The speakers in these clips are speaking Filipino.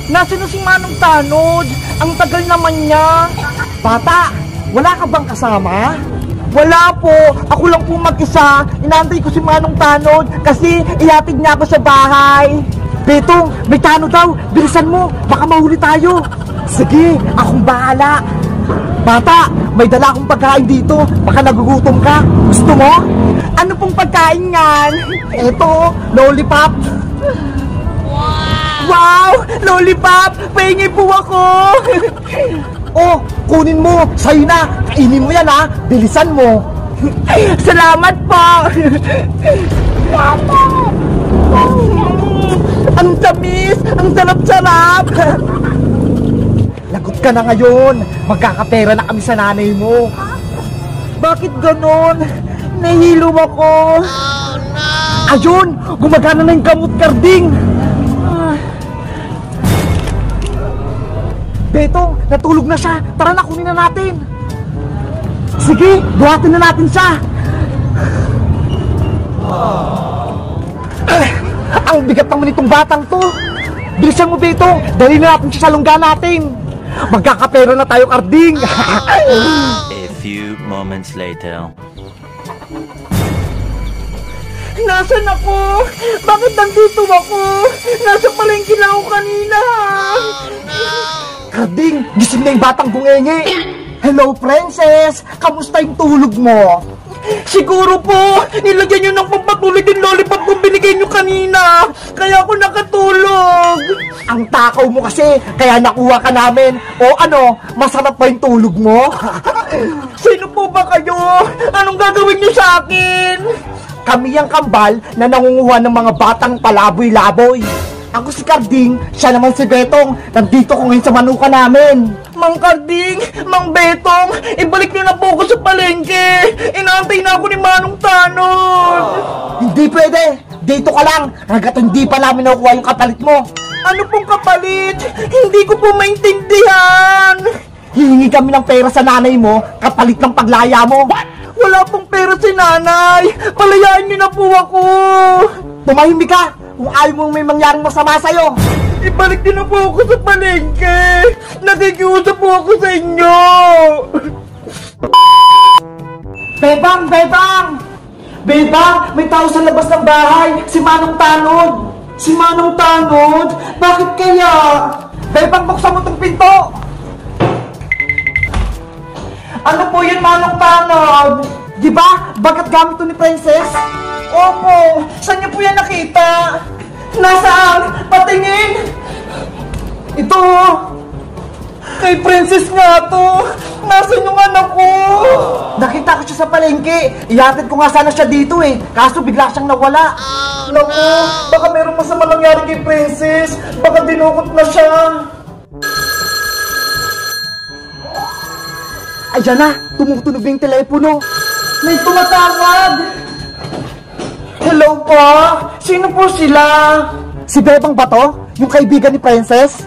Nasaan na si Manong Tanod? Ang tagal naman niya. Bata, wala ka bang kasama? Wala po. Ako lang po mag-isa. Inaantay ko si Manong Tanod kasi ihatid niya ako sa bahay. Betong, may tanod daw. Bilisan mo, baka mahuli tayo. Sige, akong bahala. Bata, may dala akong pagkain dito. Baka nagugutom ka. Gusto mo? Ano pong pagkain yan? Eto, lollipop. Wow! Lollipop! Pahingi po ako! Oh, kunin mo. Sa'yo na. Kainin mo yan ha. Bilisan mo. Salamat po! Ang tamis! Ang sarap-sarap! Lagot ka na ngayon. Magkakapera na kami sa nanay mo. Bakit ganon? Nahihilo ako. Oh, no! Ayun! Gumagana na yung gamot, Karding. Betong, natulog na siya. Tara na, kunin na natin. Sige, buhatin na natin siya. Ang bigat naman itong batang to. Bilisan mo, Betong. Dali na natin siya sa lungga natin. Magkakapero na tayo, Karding. A few moments later. Nasaan ako? Bakit nandito ako? Nasa palengke na ako kanina. Karding, gising na yung batang bungenge. Hello, princess. Kamusta yung tulog mo? Siguro po, nilagyan nyo ng pampatulog yung lollipop kung binigay nyo kanina. Kaya ako nakatulog. Ang takaw mo kasi, kaya nakuha ka namin. O ano, masarap ba yung tulog mo? Sino po ba kayo? Anong gagawin nyo sa akin? Kami ang kambal na nangunguha ng mga batang palaboy-laboy. Ako si Karding, siya naman si Betong. Nandito ko ngayon sa manuka namin. Mang Karding, Mang Betong, ibalik nyo na po ako sa palengke. Inaantay na ako ni Manong Tanod. Hindi pwede. Dito ka lang. Hanggat hindi pa namin nakuha yung kapalit mo. Ano pong kapalit? Hindi ko po maintindihan. Hihingi kami ng pera sa nanay mo, kapalit ng paglaya mo. Wala pong pera si nanay. Palayain nyo na po ako. Tumahimik ka kung ayaw mong may mangyaring masama sa'yo. Ibalik nyo na po ako sa palengke. Nakikiusap po ako sa inyo. Bebang! Bebang! Bebang! May tao sa labas ng bahay. Si Manong Tanod. Si Manong Tanod? Bakit kaya? Bebang, buksan mo itong pinto. Ano po yun, Manong Tanod? Di ba? Bagat gamit to ni Princess? Opo. Saan niyo po yan nakita? Nasaan? Patingin. Ito. Kay Princess nga to. Nasaan yung anak ko? Nakita ko siya sa palengke. Ihatid ko nga sana siya dito eh. Kaso bigla siyang nawala. Naku, baka mayroong masama nangyari kay Princess. Baka dinukot na siya. Ayan na, tumutunog na yung telepono. May tumatawag. Hello po? Sino po sila? Si Bebang ba to? Yung kaibigan ni Princess?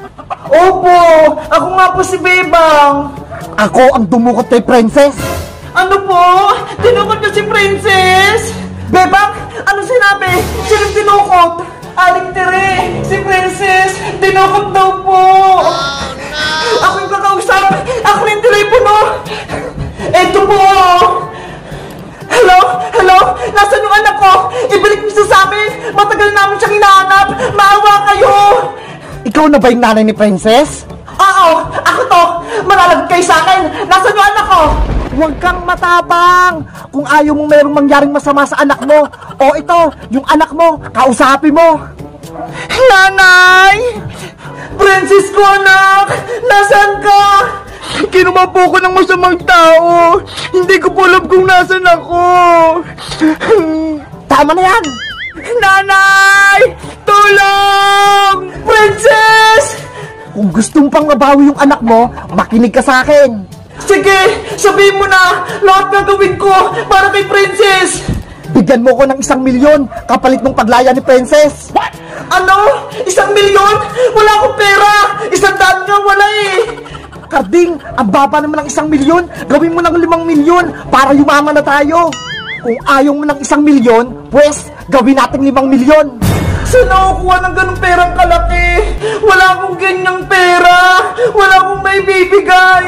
Opo, ako nga po si Bebang. Ako ang dumukot kay Princess. Ano po? Dinukot niyo si Princess? Bebang, ano sinabi? Sinong dinukot? Aling Tere, si Princess, dinukot daw po. Ako yung kakausap. Ako yung telepono. Eto po. Hello? Hello? Nasaan yung anak ko? Ibalik niyo sa amin. Matagal namin siyang hinahanap. Maawa kayo. Ikaw na ba yung nanay ni Princess? Oo, ako to. Malalag kayo sa akin. Nasaan yung anak ko? Huwag kang matapang. Kung ayaw mong mayroong mangyaring masama sa anak mo. O ito, yung anak mo, kausapin mo. Nanay! Princess ko, anak! Nasaan ka? Kinuha po ko ng masamang tao. Hindi ko po alam kung nasaan ako. Tama na yan. Nanay! Tulong! Princess! Kung gustong pang mabawi yung anak mo, makinig ka sa akin. Sige, sabihin mo na lahat gagawin ko para kay Princess. Bigyan mo ko ng 1 milyon kapalit ng paglaya ni Princess. What? Ano? 1 milyon? Wala akong pera. 100 nga wala eh. Karding, ang baba naman ng 1 milyon. Gawin mo ng 5 milyon para yumaman na tayo. Kung ayaw mo ng 1 milyon, pues gawin natin 5 milyon. Saan ako kuha ng ganong perang kalaki? Wala akong ganyang pera. Wala akong may bibigay.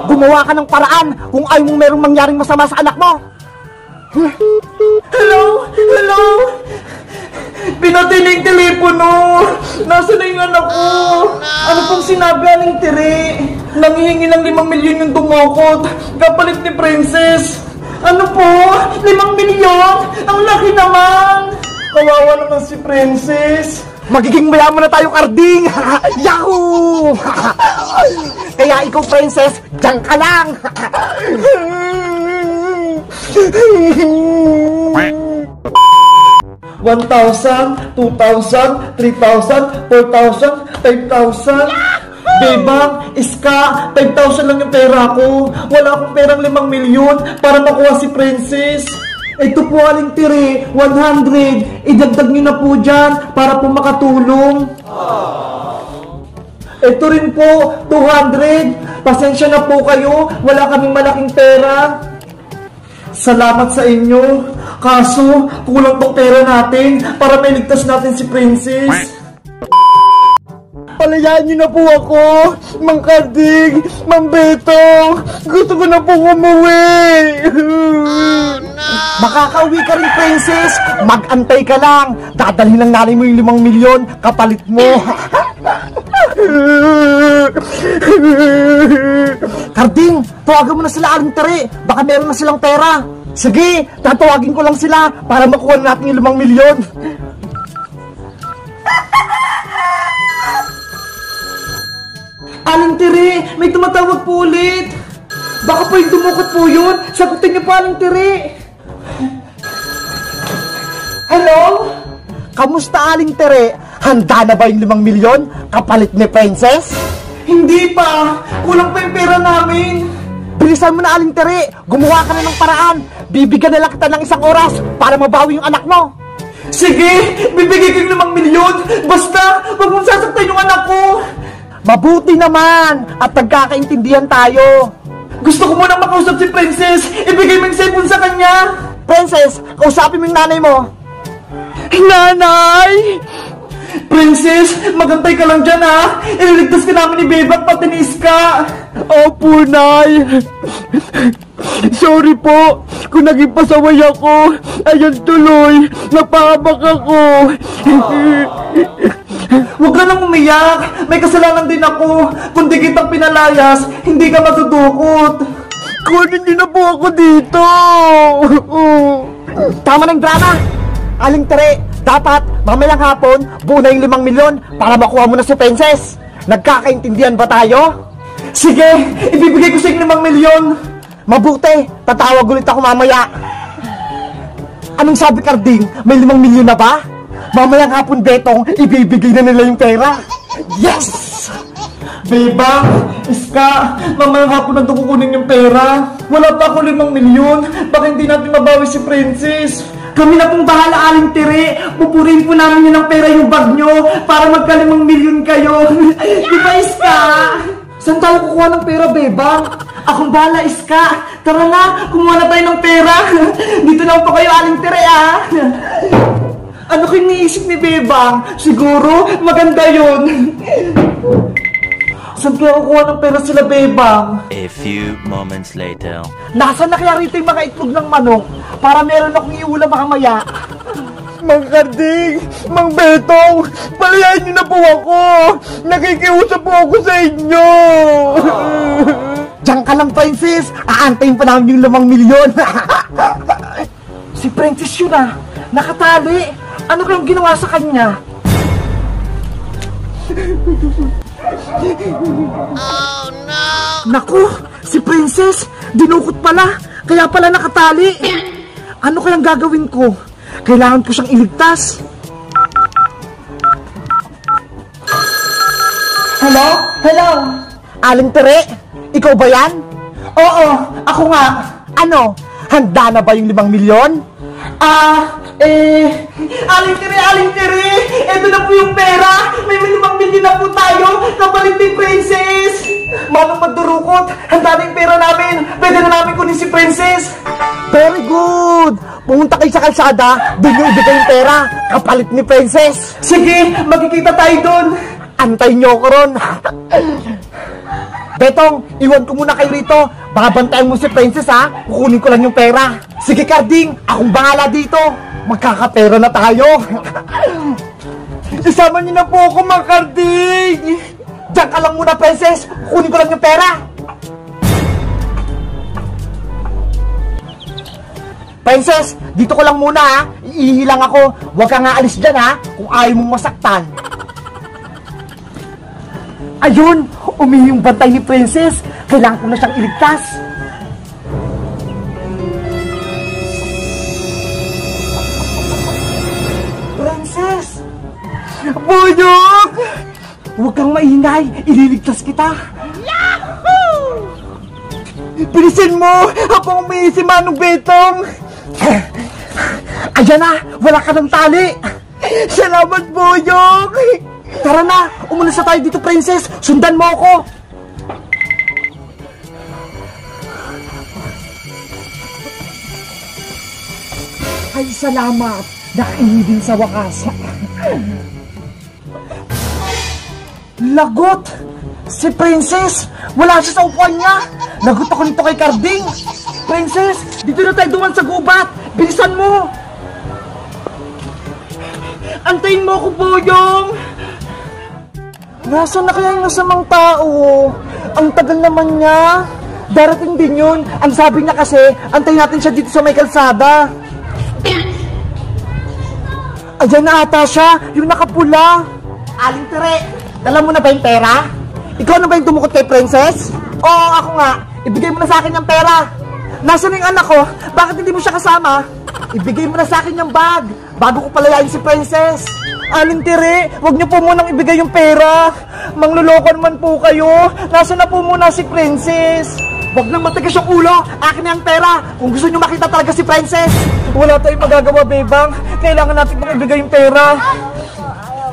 Gumawa ka ng paraan kung ayaw mong merong mangyaring masama sa anak mo. Hello? Hello? Pinatay na yung telepono. Nasaan na yung anak ko? Ano pong sinabi Aling Tiri? Nanghihingi ng 5 milyon yung dumukot. Kapalit ni Princess. Ano po? 5 milyon? Ang laki naman. Kawawa naman si Princess. Magiging mayaman na tayo, Karding! Yahoo! Kaya ikaw, Princess, diyan ka lang! 1,000, 2,000, 3,000, 4,000, 5,000. Bebang, Iska, 5,000 lang yung pera ko. Wala akong perang 5 milyon para makuha si Princess. Ito po Aling Tiri, 100. Idagdag nyo na po dyan para po makatulong. Ito rin po, 200. Pasensya na po kayo, wala kaming malaking pera. Salamat sa inyo. Kaso, kulang tong pera natin para mailigtas natin si Princess. Palayaan niyo na po ako, Mang Karding, Mang Betong. Gusto ko na po umuwi. Makakauwi ka rin, Princess. Mag-antay ka lang. Dadalhin ng nanay mo yung 5 milyon kapalit mo. Karding, tawagan mo na sila Aling Tiri. Baka meron na silang pera. Sige, tatawagin ko lang sila para makuha natin yung 5 milyon. Aling Tiri, may tumatawag po ulit. Baka po yung dumukot po yun. Sagutin niyo po Aling Tiri. Hello? Kamusta, Aling Tiri? Handa na ba yung 5 milyon kapalit ni Princess? Hindi pa. Kulang pa yung pera namin. Bilisan mo na, Aling Tiri. Gumawa ka na ng paraan. Bibigyan na lang kita ng 1 oras para mabawi yung anak mo. Sige, bibigay ko yung 5 milyon. Basta, huwag mong sasaktan yung anak ko. Mabuti naman at nagkakaintindihan tayo. Gusto ko munang makausap si Princess. Ibigay mo yung cellphone sa kanya. Princess, kausapin mo yung nanay mo. Nanay! Princess, magantay ka lang dyan ha. Ililigtas ka namin ni Bebang pati ni Iska. Opo, Nay. Sorry po kung naging pasaway ako. Ayan tuloy, napahabak ako. Huwag ka nang umiyak. May kasalanan din ako. Kung di kitang pinalayas, hindi ka matudukot. Kunin niyo na po ako dito. Tama ng drama. Aling Tiri, dapat mamayang hapon buo na yung 5 milyon para makuha mo na si Princess. Nagkakaintindihan ba tayo? Sige, ibibigay ko sa inyo 5 milyon. Mabuti, tatawag ulit ako mamaya. Anong sabi, Karding? May 5 milyon na ba? Mamayang hapon, Betong, ibibigay na nila yung pera. Yes! Bebang, Iska, mamayang hapon na kukunin yung pera. Wala pa ako 5 milyon. Baka hindi natin mabawi si Princess. Kami na pong bahala, Aling Tiri. Pupurin po namin yun ng pera yung bag nyo para magka 5 milyon kayo. Di ba, Iska? Saan tayo kukuha ng pera, Bebang? Akong bahala, Iska. Tara na, kumuha na tayo ng pera. Dito lang po kayo, Aling Tiri, ah. Ano kayo iniisip ni Bebang? Siguro, maganda yun. Saan kaya kukuha ng pera sila, Bebang? A few moments later. Nasaan na kaya rito yung mga itlog ng manok para meron akong iulam mamaya? Mang Karding, Mang Betong, palayain niyo na po ako. Nakikiusap po ako sa inyo. Diyan ka lang, Princess. Aantayin pa namin yung 5 milyon. Si Princess yun ah. Nakatali. Ano kayong ginawa sa kanya? Oh no! Naku, si Princess, dinukot pala. Kaya pala nakatali. Ano kayang gagawin ko? Kailangan ko siyang iligtas. Hello? Hello? Aling Tiri, ikaw ba yan? Oo, ako nga. Ano, handa na ba yung 5 milyon? Aling Tiri, eto na po yung pera. May 5 milyon na po tayo. Kapalit ni Princess. Manong magdurukot, handa na yung pera namin. Pwede na namin kunin si Princess. Very good! pumunta kayo sa kalsada, doon yung ibigay yung pera, kapalit ni Princess. Sige, magkikita tayo doon. Antayin niyo ako ron. Betong, iwan ko muna kayo rito. Baka bantayan mo si Princess ha. Kukunin ko lang yung pera. Sige Carding, akong bahala dito. Magkakapera na tayo. Isama niyo na po ako mga Carding. Diyan ka lang muna Princess. Kukunin ko lang yung pera. Princess, dito ko lang muna ha. Iihilang ako. Huwag ka nga alis dyan ha. Kung ayaw mong masaktan. Ayun! Umihi yung bantay ni Princess. Kailangan ko na siyang iligtas. Princess! Buyog! Huwag kang maingay. Ililigtas kita. Yahoo! Bilisin mo habang umihi si Manong Betong. Ayan na! Wala ka ng tali. Salamat, Buyog! Tara na! Umulis na tayo dito, Princess! Sundan mo ako! Ay, salamat! Nakaihibin sa wakas! Lagot! Si Princess! Wala siya sa upuan niya! Lagot ako nito kay Carding! Princess! Dito na tayo duman sa gubat! Bilisan mo! Antayin mo ako, Boyong! Nasaan na kaya yung masamang tao? Ang tagal naman niya. Darating din yun. Ang sabi niya kasi, antayin natin siya dito sa may kalsada. Ayan na ata siya, yung nakapula. Aling Tere, dala mo na ba yung pera? Ikaw na ba yung tumukot kay Princess? Oo, ako nga. Ibigay mo na sa akin yung pera. Nasaan yung anak ko? Bakit hindi mo siya kasama? Ibigay mo na sa akin yung bag bago ko palayain si Princess. Aling Tere, wag niyo po munang ibigay yung pera. Mangluloko naman po kayo. Nasaan na po muna si Princess? Wag nang matigas yung ulo. Akin na yung pera. Kung gusto niyo makita talaga si Princess. Wala tayong magagawa, Bebang. Kailangan natin pang ibigay yung pera.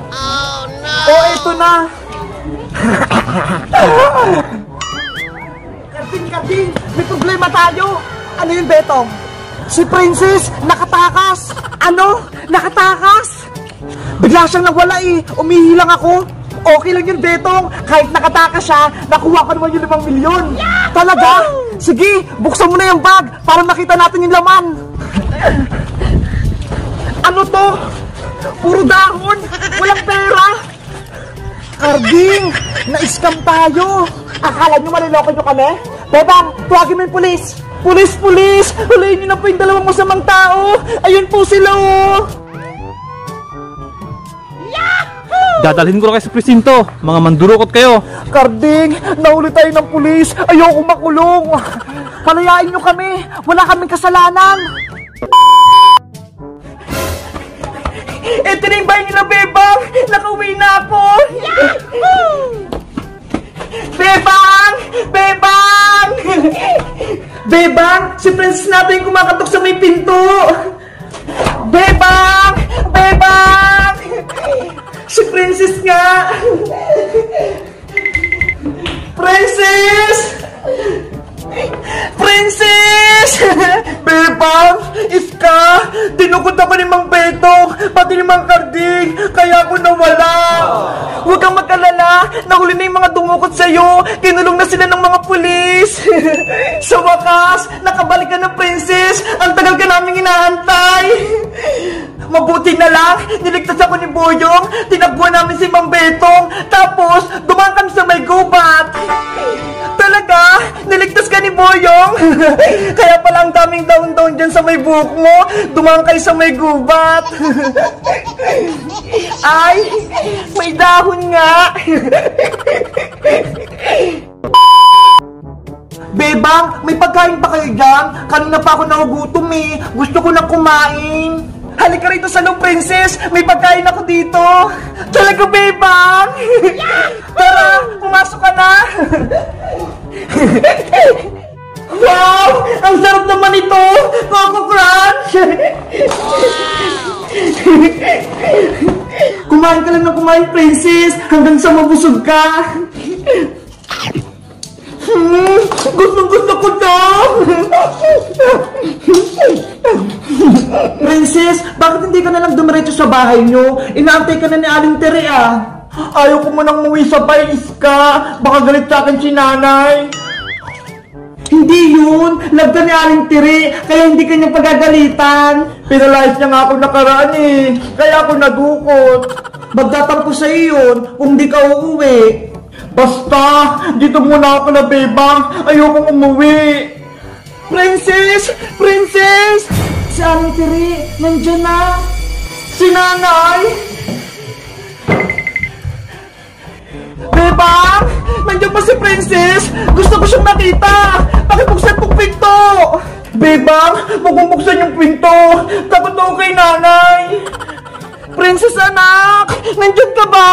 Oh, no! Oh, eto na. Carding, may problema tayo. Ano yun, Betong? Si Princess, nakatakas. Ano? Nakatakas? Bigla siyang nawala eh. Umihi lang ako. Okay lang yun, Betong. Kahit nakatakas siya, nakuha ko naman yung 5 milyon. Talaga? Sige, buksan mo na yung bag para makita natin yung laman. Ano to? Puro dahon. Walang pera. Carding, na-scam tayo. Akala nyo maliloko nyo kami? Bebang, tuwagin mo yung pulis. Pulis! Hulayin nyo na po yung dalawang masamang tao. Ayun po sila oh. Dadalhin ko na kayo sa presinto. Mga mandurukot kayo. Carding, nahuli tayo ng pulis. Ayoko makulong. Palayain nyo kami. Wala kaming kasalanan. Ito na yung bahay nila, Bebang. Nakauwi na ako. Bebang! Bebang! Bebang! Si Princess natin yung kumakatok sa may pinto. Bebang! Bebang! Si Princess nga! Princess! Princess! Bebang! Iska! Dinukot ako ni Mang Betong, pati ni Mang Carding, kaya ako nawala. Huwag kang mag-alala, nahuli na yung mga dumukot sa'yo, kinulong na sila ng mga pulis. Sa wakas, nakabalik ka ng Princess, ang tagal ka naming inaantay. Mabuti na lang, niligtas ako ni Boyong, tinagbuhan namin si Mang Betong, tapos dumaan kami sa may gubat. Talaga? Niligtas ka ni Boyong? Kaya pala ang daming daon-daon dyan sa may buhok mo, dumaan kayo sa may gubat. Ay, may dahon nga. Bebang, may pagkain pa kayo dyan? Kanina pa ako nagugutom eh. Gusto ko na kumain. Halika rito sa loob, Princess. May pagkain ako dito. Talaga, Bebang? Tara, pumasok ka na. Wow! Ang sarap naman ito! Coco Crunch! Kumain ka lang ng kumain, Princess, hanggang sa mabusog ka. Gusto ko na! Princess, bakit hindi ka na lang dumiretso sa bahay nyo? Inaantay ka na ni Aling Tere ah. Ayaw ko munang umuwi sa bais ka. Baka galit sa akin si nanay. Hindi yun! Love ka ni Aling Tere, kaya hindi ka niya pagagalitan. Pinalayas niya nga ako nakaraan eh, kaya ako nadukot. Magtatampo sa iyo kung di ka uuwi. Basta, dito muna ako na bebang, ayokong umuwi. Princess! Princess! Si Aling Tere, nandyan na. Si nanay! Bebang! Nandiyan pa si Princess! Gusto ko siyang nakita! Pakibuksan pong pinto! Bebang! Buksan yung pinto! Takot ako kay nanay! Princess anak! Nandiyan ka ba?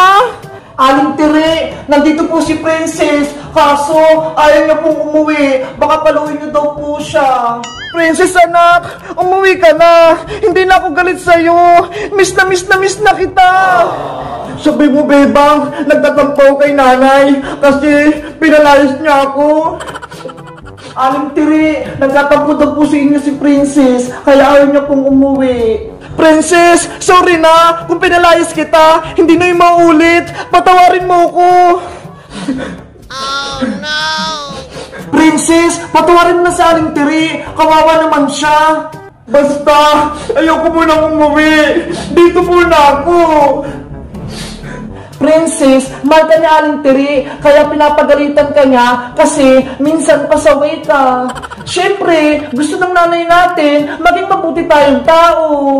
Aling Tere! Nandito po si Princess! Kaso, ayaw niya pong umuwi! Baka paluin niyo daw po siya! Princess anak! Umuwi ka na! Hindi na ako galit sa'yo! Miss na kita! Sabi mo, Bebang, nagtatampaw kay nanay kasi pinalayas niya ako. Aling Tere, nagtatampo daw po sa inyo si Princess, kaya ayaw niya pong umuwi. Princess, sorry na kung pinalayas kita, hindi na yung maulit. Patawarin mo ko. Oh no! Princess, patawarin na sa Aling Tere, kawawa naman siya. Basta, ayoko munang umuwi. Dito muna ako. Princess, mahal ka ni Aling Tere, kaya pinapagalitan ka niya kasi minsan pasaway ka. Siyempre, gusto ng nanay natin maging mabuti tayong tao.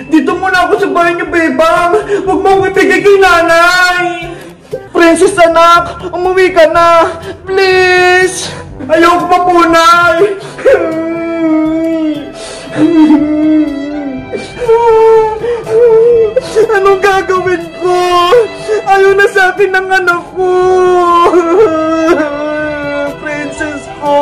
Dito muna ako sa bahay niyo, Bebang. Huwag mo ibigay kay nanay. Princess anak, umuwi ka na. Please. Ayoko pa po, Nay. Anong gagawin ko? Ayaw na sa akin ng anak ko. Princess ko.